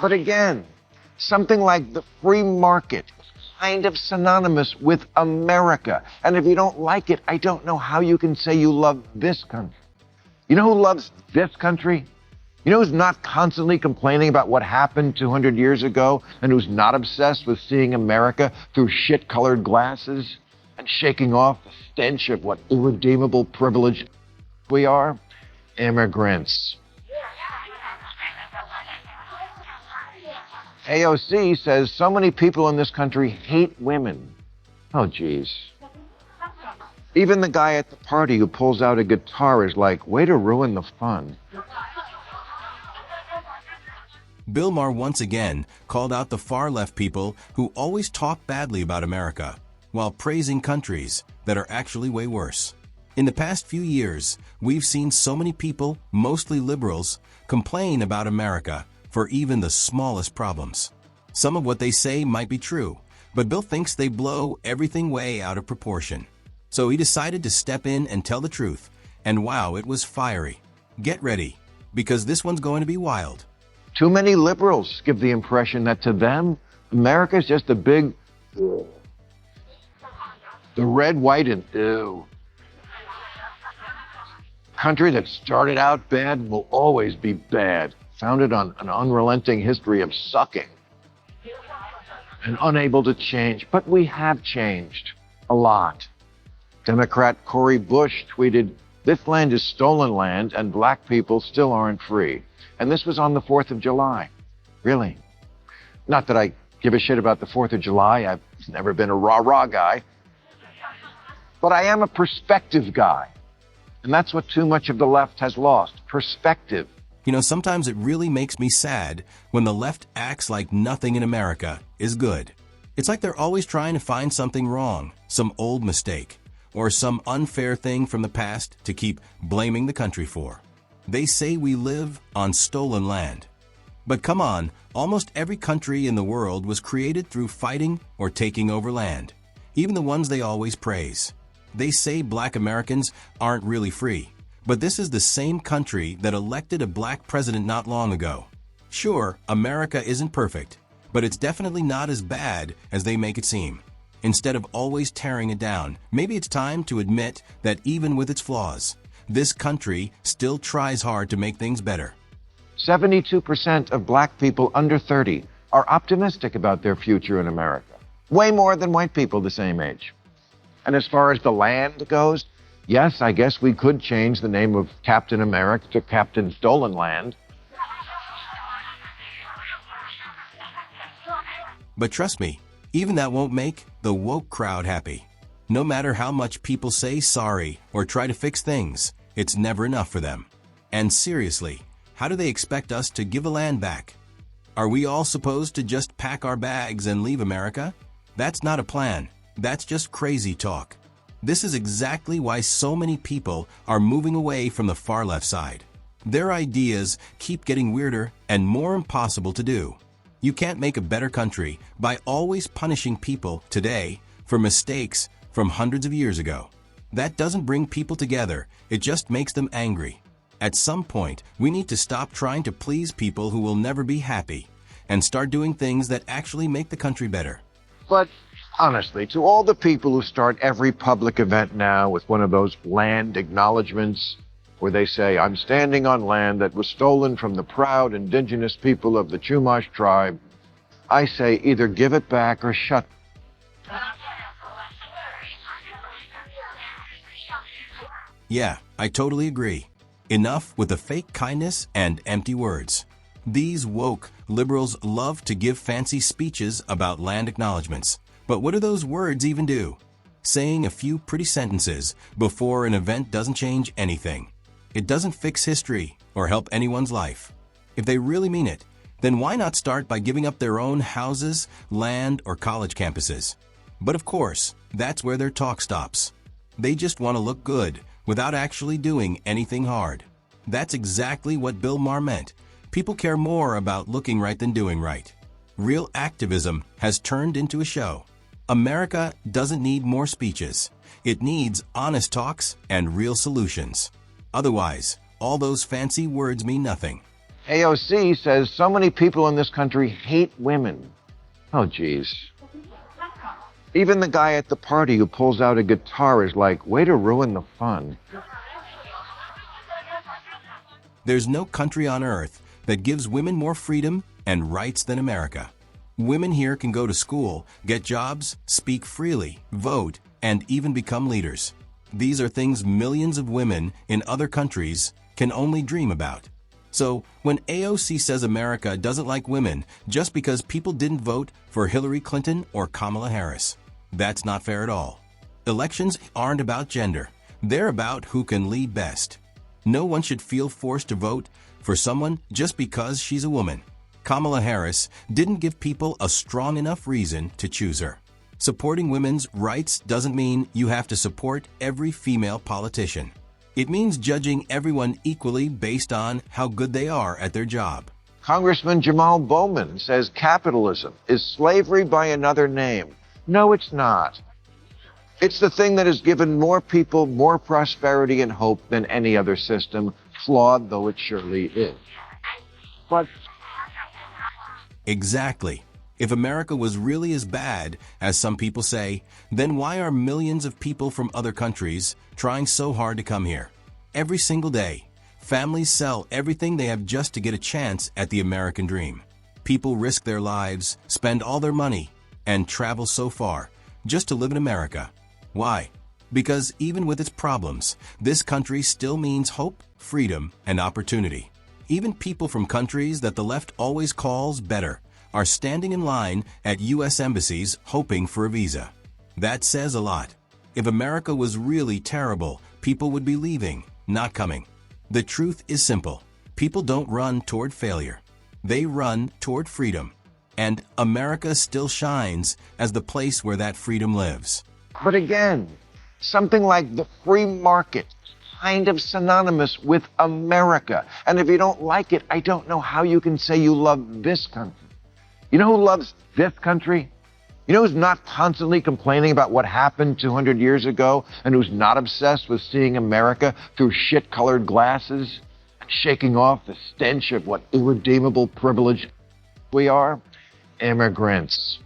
But again, something like the free market, kind of synonymous with America. And if you don't like it, I don't know how you can say you love this country. You know who loves this country? You know who's not constantly complaining about what happened 200 years ago and who's not obsessed with seeing America through shit-colored glasses and shaking off the stench of what irredeemable privilege we are? Immigrants. AOC says so many people in this country hate women. Oh, geez. Even the guy at the party who pulls out a guitar is like, way to ruin the fun. Bill Maher once again called out the far-left people who always talk badly about America, while praising countries that are actually way worse. In the past few years, we've seen so many people, mostly liberals, complain about America for even the smallest problems. Some of what they say might be true, but Bill thinks they blow everything way out of proportion. So he decided to step in and tell the truth, and wow, it was fiery. Get ready, because this one's going to be wild. Too many liberals give the impression that to them, America's just a big ew. The red, white, and ew. Country that started out bad and will always be bad, founded on an unrelenting history of sucking and unable to change. But we have changed a lot. Democrat Cori Bush tweeted, "This land is stolen land and black people still aren't free." And this was on the 4th of July. Really? Not that I give a shit about the 4th of July. I've never been a rah-rah guy. But I am a perspective guy. And that's what too much of the left has lost, perspective. You know, sometimes it really makes me sad when the left acts like nothing in America is good. It's like they're always trying to find something wrong, some old mistake, or some unfair thing from the past to keep blaming the country for. They say we live on stolen land. But come on, almost every country in the world was created through fighting or taking over land, even the ones they always praise. They say black Americans aren't really free, but this is the same country that elected a black president not long ago. Sure, America isn't perfect, but it's definitely not as bad as they make it seem. Instead of always tearing it down, maybe it's time to admit that even with its flaws, this country still tries hard to make things better. 72% of black people under 30 are optimistic about their future in America. Way more than white people the same age. And as far as the land goes, yes, I guess we could change the name of Captain America to Captain Stolen Land. But trust me, even that won't make the woke crowd happy. No matter how much people say sorry or try to fix things, it's never enough for them. And seriously, how do they expect us to give the land back? Are we all supposed to just pack our bags and leave America? That's not a plan. That's just crazy talk. This is exactly why so many people are moving away from the far left side. Their ideas keep getting weirder and more impossible to do. You can't make a better country by always punishing people today for mistakes from hundreds of years ago. That doesn't bring people together, it just makes them angry. At some point, we need to stop trying to please people who will never be happy and start doing things that actually make the country better. But honestly, to all the people who start every public event now with one of those land acknowledgements where they say, "I'm standing on land that was stolen from the proud indigenous people of the Chumash tribe," I say either give it back or shut. Yeah, I totally agree. Enough with the fake kindness and empty words. These woke liberals love to give fancy speeches about land acknowledgements. But what do those words even do? Saying a few pretty sentences before an event doesn't change anything. It doesn't fix history or help anyone's life. If they really mean it, then why not start by giving up their own houses, land, or college campuses? But of course, that's where their talk stops. They just want to look good without actually doing anything hard. That's exactly what Bill Maher meant. People care more about looking right than doing right. Real activism has turned into a show. America doesn't need more speeches. It needs honest talks and real solutions. Otherwise, all those fancy words mean nothing. AOC says so many people in this country hate women. Oh, geez. Even the guy at the party who pulls out a guitar is like, way to ruin the fun. There's no country on earth that gives women more freedom and rights than America. Women here can go to school, get jobs, speak freely, vote, and even become leaders. These are things millions of women in other countries can only dream about. So when AOC says America doesn't like women just because people didn't vote for Hillary Clinton or Kamala Harris, that's not fair at all. Elections aren't about gender. They're about who can lead best. No one should feel forced to vote for someone just because she's a woman. Kamala Harris didn't give people a strong enough reason to choose her. Supporting women's rights doesn't mean you have to support every female politician. It means judging everyone equally based on how good they are at their job. Congressman Jamal Bowman says capitalism is slavery by another name. No, it's not. It's the thing that has given more people more prosperity and hope than any other system, flawed though it surely is. But exactly. If America was really as bad as some people say, then why are millions of people from other countries trying so hard to come here? Every single day, families sell everything they have just to get a chance at the American dream. People risk their lives, spend all their money, and travel so far just to live in America. Why? Because even with its problems, this country still means hope, freedom, and opportunity. Even people from countries that the left always calls better are standing in line at U.S. embassies hoping for a visa. That says a lot. If America was really terrible, people would be leaving, not coming. The truth is simple. People don't run toward failure. They run toward freedom. And America still shines as the place where that freedom lives. But again, something like the free market is kind of synonymous with America. And if you don't like it, I don't know how you can say you love this country. You know who loves this country? You know who's not constantly complaining about what happened 200 years ago and who's not obsessed with seeing America through shit-colored glasses and shaking off the stench of what irredeemable privilege we are? Immigrants.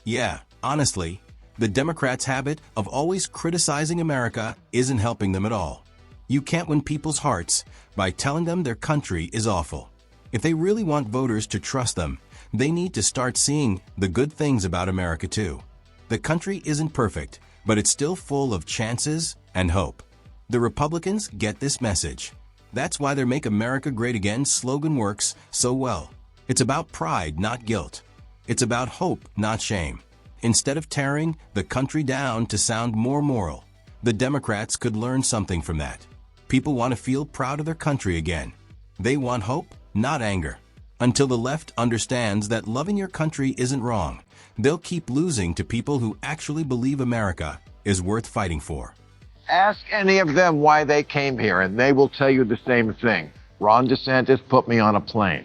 Yeah, honestly, the Democrats' habit of always criticizing America isn't helping them at all. You can't win people's hearts by telling them their country is awful. If they really want voters to trust them, they need to start seeing the good things about America too. The country isn't perfect, but it's still full of chances and hope. The Republicans get this message. That's why their Make America Great Again slogan works so well. It's about pride, not guilt. It's about hope, not shame. Instead of tearing the country down to sound more moral, the Democrats could learn something from that. People want to feel proud of their country again. They want hope, not anger. Until the left understands that loving your country isn't wrong, they'll keep losing to people who actually believe America is worth fighting for. Ask any of them why they came here, and they will tell you the same thing. Ron DeSantis put me on a plane.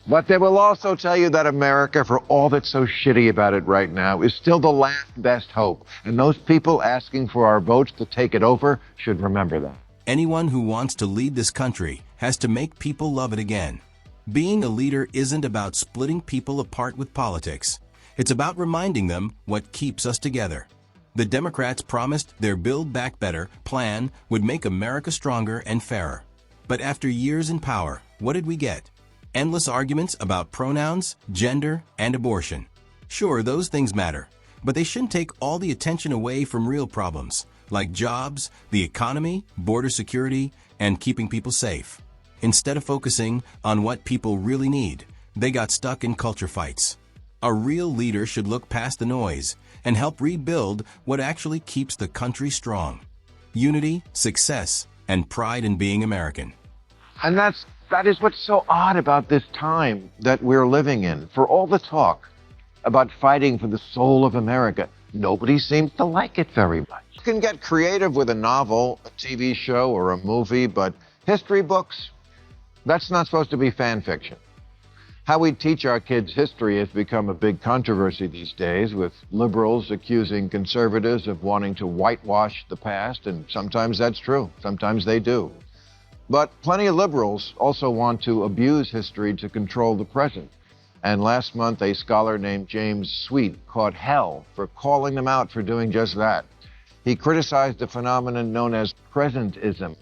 But they will also tell you that America, for all that's so shitty about it right now, is still the last best hope. And those people asking for our votes to take it over should remember that. Anyone who wants to lead this country has to make people love it again. Being a leader isn't about splitting people apart with politics. It's about reminding them what keeps us together. The Democrats promised their Build Back Better plan would make America stronger and fairer. But after years in power, what did we get? Endless arguments about pronouns, gender, and abortion. Sure, those things matter, but they shouldn't take all the attention away from real problems, like jobs, the economy, border security, and keeping people safe. Instead of focusing on what people really need, they got stuck in culture fights. A real leader should look past the noise and help rebuild what actually keeps the country strong. Unity, success, and pride in being American. And that is what's so odd about this time that we're living in. For all the talk about fighting for the soul of America, nobody seems to like it very much. You can get creative with a novel, a TV show, or a movie, but history books, that's not supposed to be fan fiction. How we teach our kids history has become a big controversy these days, with liberals accusing conservatives of wanting to whitewash the past, and sometimes that's true. Sometimes they do. But plenty of liberals also want to abuse history to control the present. And last month, a scholar named James Sweet caught hell for calling them out for doing just that. He criticized a phenomenon known as presentism,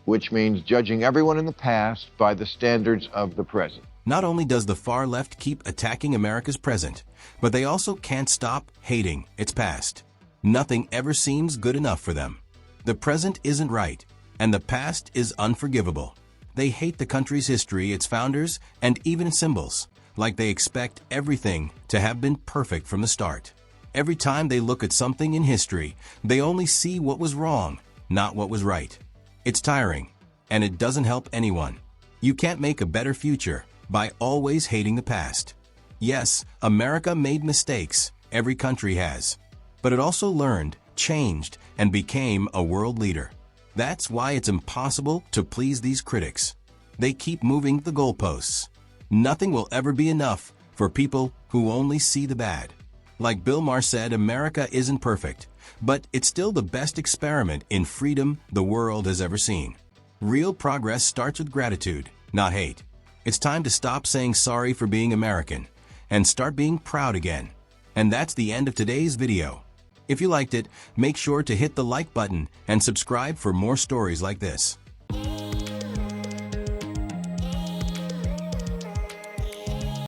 which means judging everyone in the past by the standards of the present. Not only does the far left keep attacking America's present, but they also can't stop hating its past. Nothing ever seems good enough for them. The present isn't right, and the past is unforgivable. They hate the country's history, its founders, and even its symbols, like they expect everything to have been perfect from the start. Every time they look at something in history, they only see what was wrong, not what was right. It's tiring, and it doesn't help anyone. You can't make a better future by always hating the past. Yes, America made mistakes, every country has. But it also learned, changed, and became a world leader. That's why it's impossible to please these critics. They keep moving the goalposts. Nothing will ever be enough for people who only see the bad. Like Bill Maher said, America isn't perfect, but it's still the best experiment in freedom the world has ever seen. Real progress starts with gratitude, not hate. It's time to stop saying sorry for being American and start being proud again. And that's the end of today's video. If you liked it, make sure to hit the like button and subscribe for more stories like this.